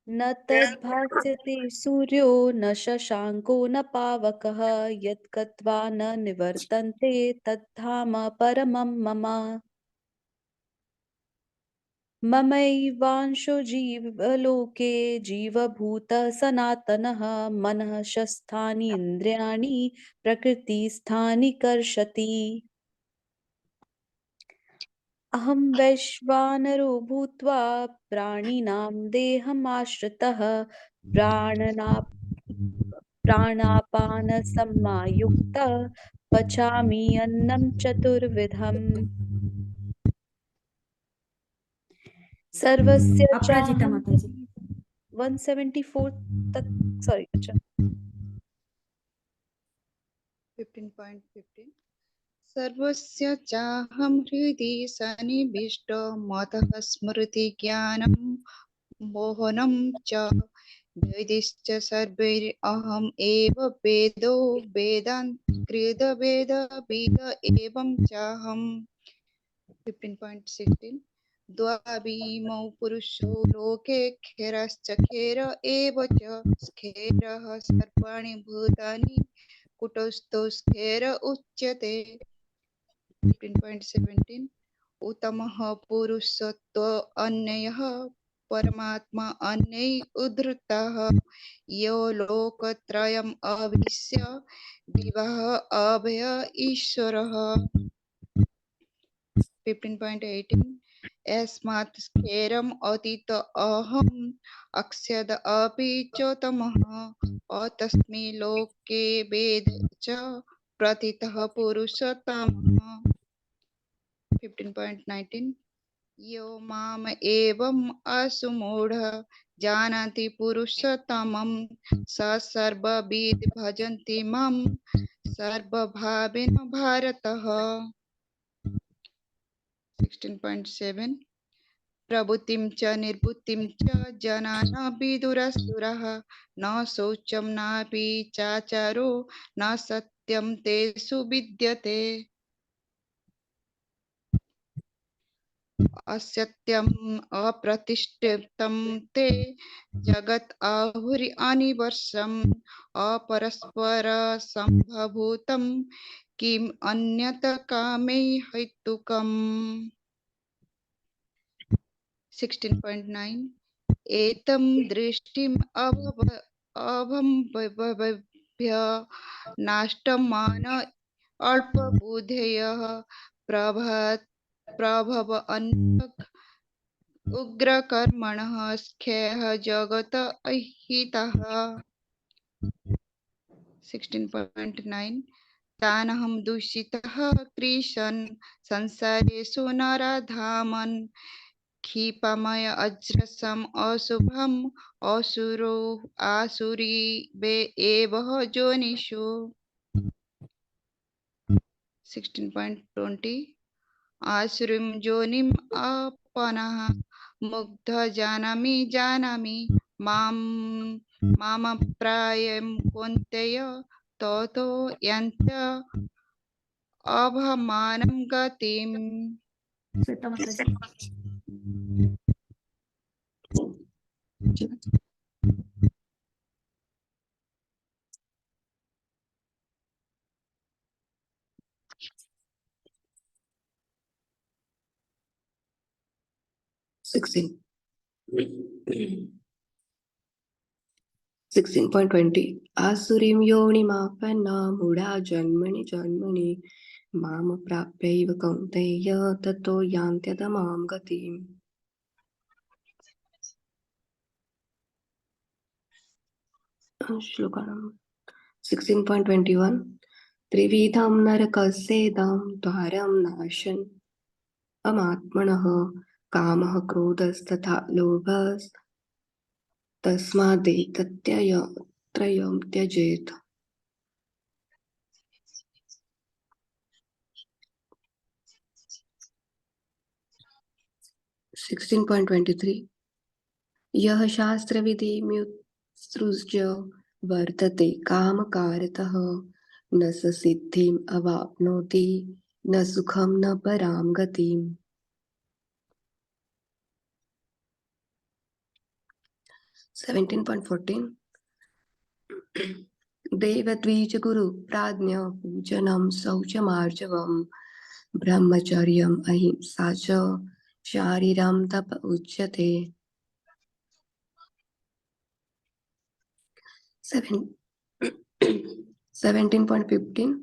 न तद्भास्यते सूर्यो न शशाङ्को न पावकः यद्गत्वा न निवर्तन्ते तद्धाम परमं मम. ममैवांशो जीवलोके जीवभूतः सनातनः मनः शस्तानि इन्द्रियाणि प्रकृतिस्थानि कर्षति. अहं वैश्वानरो भूत्वा प्राणिनां देहमाश्रितः प्राणापानसमायुक्तः पचामि अन्नं चतुर्विधम्. सर्वस्य अपराजिता चाहं माता जी. 174 तक, सॉरी, अच्छा 15.15 सर्वस्य चाहं हृदि सन्निविष्टो मतः स्मृतिज्ञानं मोहनं च वेदैश्च सर्वैरहम् एव वेदो वेदान् कृतवेदविद एवं चाहम्. 15.16 द्वाविमौ पुरुषो लोके खेरश्च खेर एव च खेरः सर्वाणि भूतानि कुटस्थो खेर उच्यते 15.17 उत्तमः पुरुषत्व अन्यः परमात्मा अन्यै उद्धृतः यो लोकत्रयम् अविश्य विवाह अभय ईश्वरः 15.18 यस्मात् स्खेरम् अतीत अहम् अक्षद अपि चोत्तमः अतस्मै लोके वेद च प्रथितः पुरुषोत्तमः 15.19 यो माम एवम् असुमूढ जानाति पुरुषोत्तमं स सर्वविद भजन्ति मां सर्वभावेन भारतः 16.7 प्रभुतिं च निर्भुतिं च जनान विदुरसुरः न शौचं नापि चाचारो न सत्यं तेषु विद्यते असत्यम् अप्रतिष्ठितं ते जगत् आहुरि अनिवर्षम् अपरस्पर सम्भवभूतं किम् अन्यत् कामे हेतुकम् 16.9 एतं दृष्टिम् अभम्भव्य नाष्टमान अल्पबुद्धयः प्रभव अन्यक उग्रकर्मणः स्खेह जगत अहितः 16.9 तानहं दूषितः कृशन् संसारेषु नराधामन् क्षिपमय अज्रसम् अशुभम् असुरो आसुरी वे एव जोनिषु 16.20 आसुरीं जोनिम् अपनः मुग्ध जानामि माम प्रायं कौन्तेय ततो यन्त अभमानं गतिम् श्वेता माताजी 16.20 आसुरीं योनिमापन्ना मूढा जन्मनि जन्मनि माम प्राप्यैव कौन्तेय ततो यान्त्यधमां गतिम् श्लोकानां 16.21 त्रिविधं नरकस्येदं द्वारं नाशन् अमात्मनः कामः क्रोधस्तथा लोभस्तस्मादेतत्त्रयं त्यजेत् 16.23 यः शास्त्रविधिमुत्सृज्य वर्तते कामकारतः न स सिद्धिम् अवाप्नोति न सुखं न परां गतिम् 17.14 देवद्विजगुरुप्राज्ञ पूजनं शौचमार्जवम् ब्रह्मचर्यम् अहिंसा च शारीरं तप उच्यते 17.15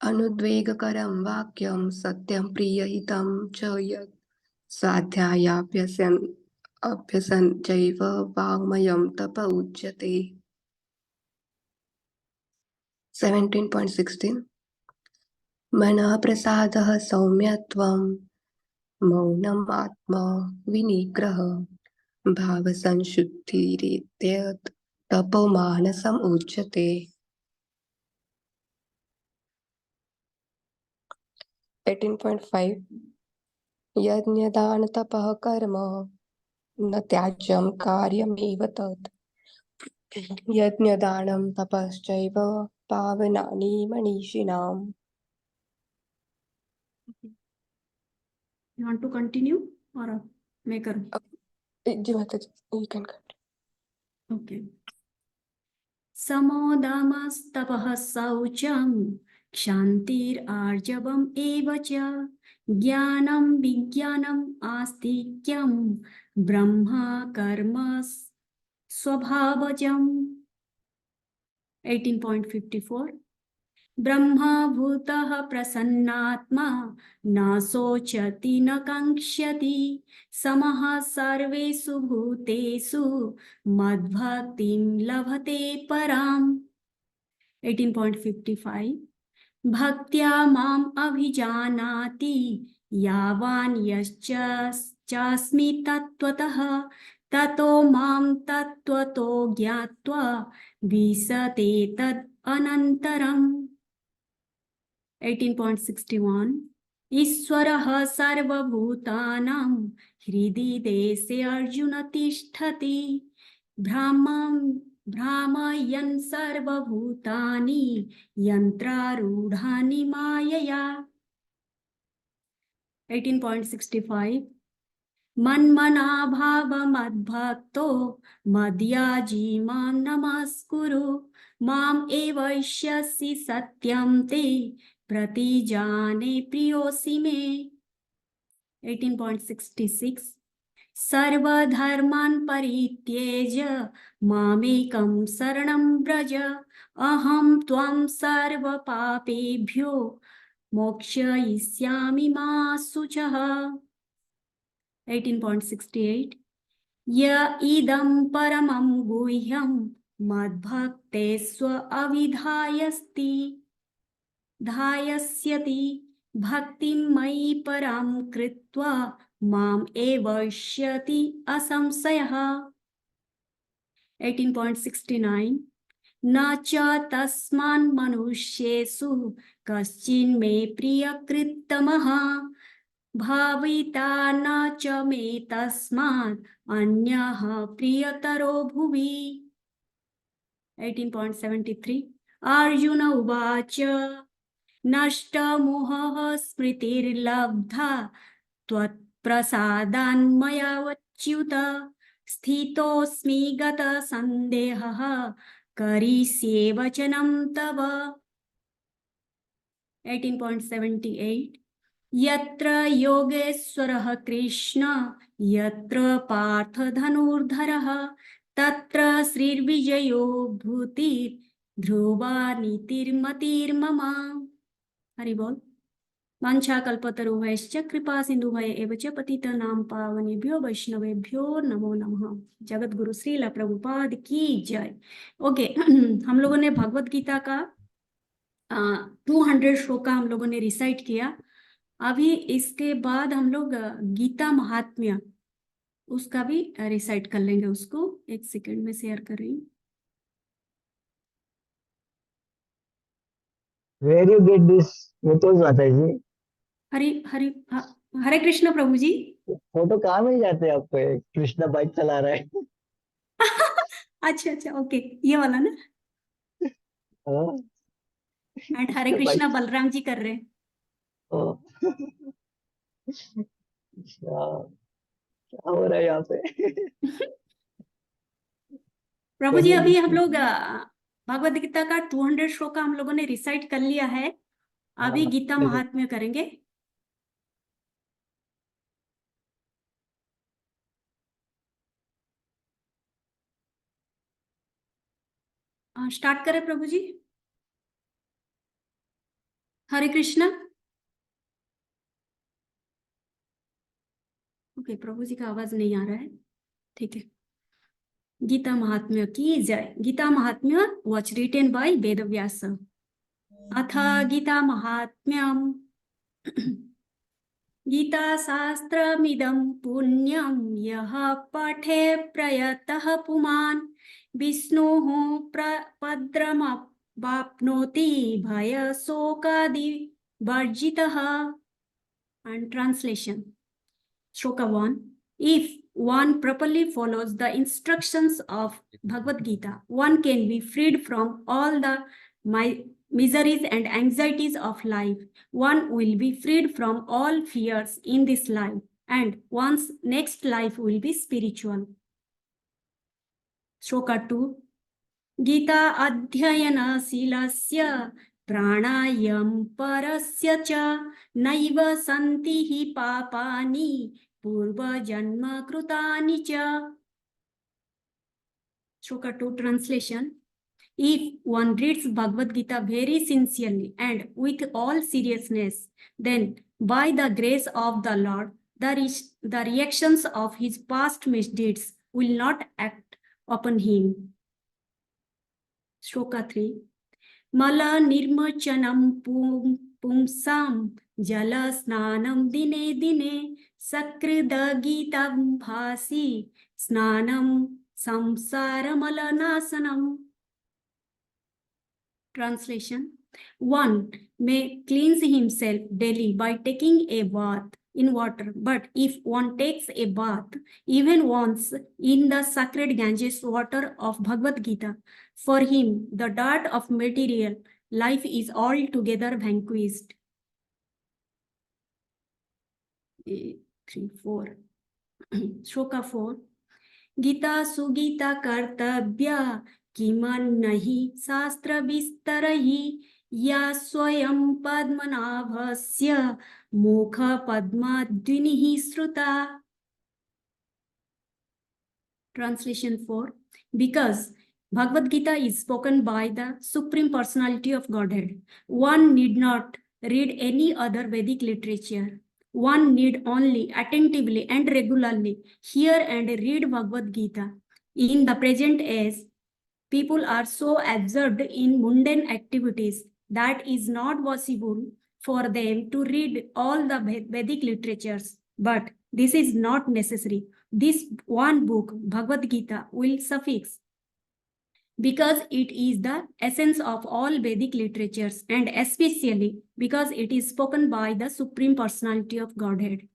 अनुद्वेगकरं वाक्यं सत्यं प्रियहितं च यत् स्वाध्यायाभ्यसन् चैव वाङ्मयं तप उच्यते 17.16 मनः प्रसादः सौम्यत्वं मौनम् आत्मा विनिग्रह भावसंशुद्धिरित्येतत् तपो मानसम् उच्यते 18.5 यज्ञदानतपः कर्म न त्याज्यं कार्यमेव तत् यज्ञदानं तपश्चैव पावनानि मनीषिणाम् You want to continue और मैं करूँ? जी माता जी, you can continue. ओके। समोदमस्तपः शौचं क्षान्तिरार्जवम् एव च ज्ञानं विज्ञानम् आस्तिक्यं ब्रह्म कर्म स्वभावजम्। 18.54 ब्रह्मभूतः प्रसन्नात्मा न शोचति न काङ्क्षति समः सर्वेषु भूतेषु मद्भक्तिं लभते पराम्। 18.55 भक्त्या माम् अभिजानाति यावान् यश्चास्मि तत्त्वतः ततो मां तत्त्वतो ज्ञात्वा विशते तद् अनन्तरम्। 18.61 ईश्वरः सर्वभूतानां हृदि देशे अर्जुन तिष्ठति भ्रामयन् सर्वभूतानि यन्त्रारूढानि मायया। 18.65 मन्मना भाव मद्भक्तो मद्याजी मां नमस्कुरु माम् एवैष्यसि सत्यं ते प्रतिजाने प्रियोऽसि मे। 18.66 सर्वधर्मान् परित्यज्य मामेकं शरणं व्रज अहं त्वां सर्वपापेभ्यो मोक्षयिष्यामि मा शुचः। 18.68 य इदं परमं गुह्यं मद्भक्तेष्व अविधायस्ति धायस्यति भक्तिं मयि परां कृत्वा माम् एवैष्यति असंशयः। 18.69 न च तस्मान् मनुष्येषु कश्चिन्मे प्रियकृत्तमः भाविता न च मे तस्मात् अन्यः प्रियतरो भुवि। 18.73 अर्जुन उवाच नष्टमोहः स्मृतिर्लब्धा त्वत्प्रसादान्मयाच्युत स्थितोऽस्मि गतसन्देहः करिष्ये वचनं तव। 18.78 यत्र योगेश्वरः कृष्ण यत्र पार्थ धनुर्धरः तत्र श्रीर्विजयो भूतिर् ध्रुवा नीतिर्मतिर्मम। हरि बोल। वाञ्छाकल्पतरुभ्यश्च कृपा सिन्धुभ्य एव च पतितानां पावनेभ्यो वैष्णवेभ्यो नमो नमः। जगत गुरु श्रील प्रभुपाद की जय। ओके हम लोगों ने भगवत गीता का 200 श्लोक का हम लोगों ने रिसाइट किया। अभी इसके बाद हम लोग गीता महात्म्य उसका भी रिसाइट कर लेंगे। उसको एक सेकंड में शेयर कर रही हूँ। Where you get this photos, माता जी? हरे कृष्ण प्रभु जी। फोटो कहाँ मिल जाते हैं आपको? कृष्णा बाइक चला रहा है। अच्छा अच्छा ओके ये वाला ना। एंड हरे कृष्णा बलराम जी कर रहे हैं। क्या हो रहा है यहाँ पे? प्रभु जी अभी हम लोग भगवद गीता का 200 श्लोक का हम लोगों ने रिसाइट कर लिया है। अभी गीता महात्म्य करेंगे। स्टार्ट करें प्रभु जी। हरे कृष्णा। ओके प्रभु जी का आवाज नहीं आ रहा है। ठीक है। गीता महात्म्य की जय। गीता महात्म्य वाज रिटन बाय वेदव्यास। अथ गीता महात्म्यम् गीता शास्त्रमिदं पुण्यं यः पठे प्रयतः पुमान् विष्णोः प्रपद्रमवाप्नोति भयशोकादिवर्जितः। And translation. Shloka 1. If one properly follows the instructions of Bhagavad Gita, one can be freed from all the miseries and anxieties of life. One will be freed from all fears in this life. and one's next life will be spiritual. Shloka 2. Gita adhyayana silasya pranayam parasya cha naiva santi hi papani purva janma krutani cha. Shloka 2 translation. If one reads Bhagavad Gita very sincerely and with all seriousness, then by the grace of the Lord, the reactions of his past misdeeds will not act upon him. Shloka 3. Mala nirmachanam pumsam jala snanam dine dine sakrida gitam bhasi snanam samsara malanasanam. Translation. One may cleanse himself daily by taking a bath in water, but if one takes a bath even once in the sacred Ganges water of Bhagavad Gita, for him the dirt of material life is altogether vanquished. 3, 4. Shloka 4. Gita sugita kartabhya kiman nahi sastra vistarahi ya swayam padmanabhasya mukha padmadvinihi sruta. Translation 4. Because Bhagavad Gita is spoken by the Supreme Personality of Godhead, one need not read any other Vedic literature. One need only attentively and regularly hear and read Bhagavad Gita. In the present age, people are so absorbed in mundane activities that it is not possible for them to read all the Vedic literatures. But this is not necessary. This one book, Bhagavad Gita, will suffice, because it is the essence of all Vedic literatures, and especially because it is spoken by the Supreme Personality of Godhead.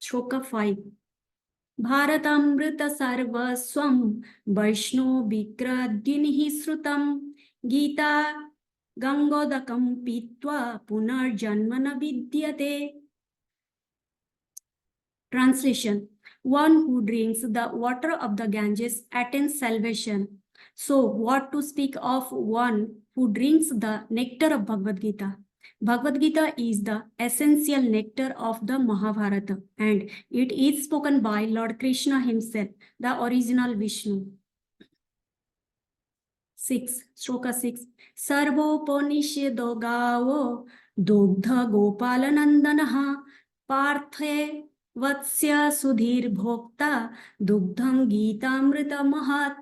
Shloka 5. Bharatamrita sarvaswam Vaishno vikradinihi srutam Gita gangodakam pitva punarjanmana vidyate. Translation. One who drinks the water of the Ganges attains salvation. So what to speak of one who drinks the nectar of Bhagavad Gita? Bhagavad Gita is the essential nectar of the Mahabharata, and it is spoken by Lord Krishna himself, the original Vishnu. 6. Shloka 6. Sarvopanishado gavo dogdha gopalanandanaha parthe Vatsya sudhir bhokta dugdham gitamrita mahat.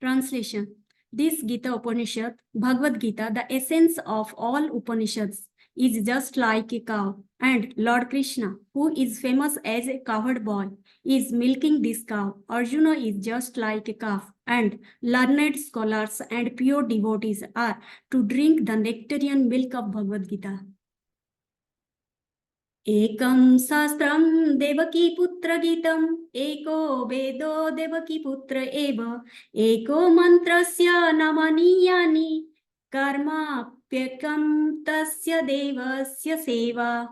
Translation. This Gita Upanishad, Bhagavad Gita, the essence of all Upanishads, is just like a cow, and Lord Krishna, who is famous as a cowherd boy, is milking this cow. Arjuna is just like a calf, and learned scholars and pure devotees are to drink the nectarian milk of Bhagavad Gita. Ekam sastram devaki putra gitam eko vedo devaki putra eva eko mantrasya namaniyani karma pyakam tasya devasya seva.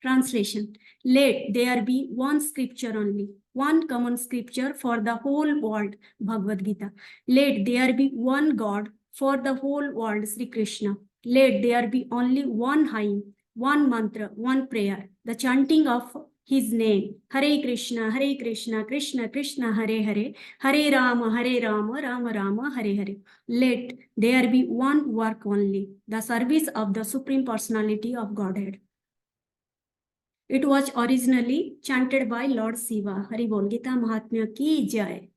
Translation. Let there be one scripture only, one common scripture for the whole world, Bhagavad Gita. Let there be one God for the whole world, Sri Krishna. Let there be only one hymn, one mantra, one prayer, the chanting of his name, Hare Krishna, Krishna Krishna, Hare Hare, Hare Rama, Rama Rama, Hare Hare. Let there be one work only, the service of the Supreme Personality of Godhead. It was originally chanted by Lord Shiva. Hari Bol. Gita Mahatmya ki jai.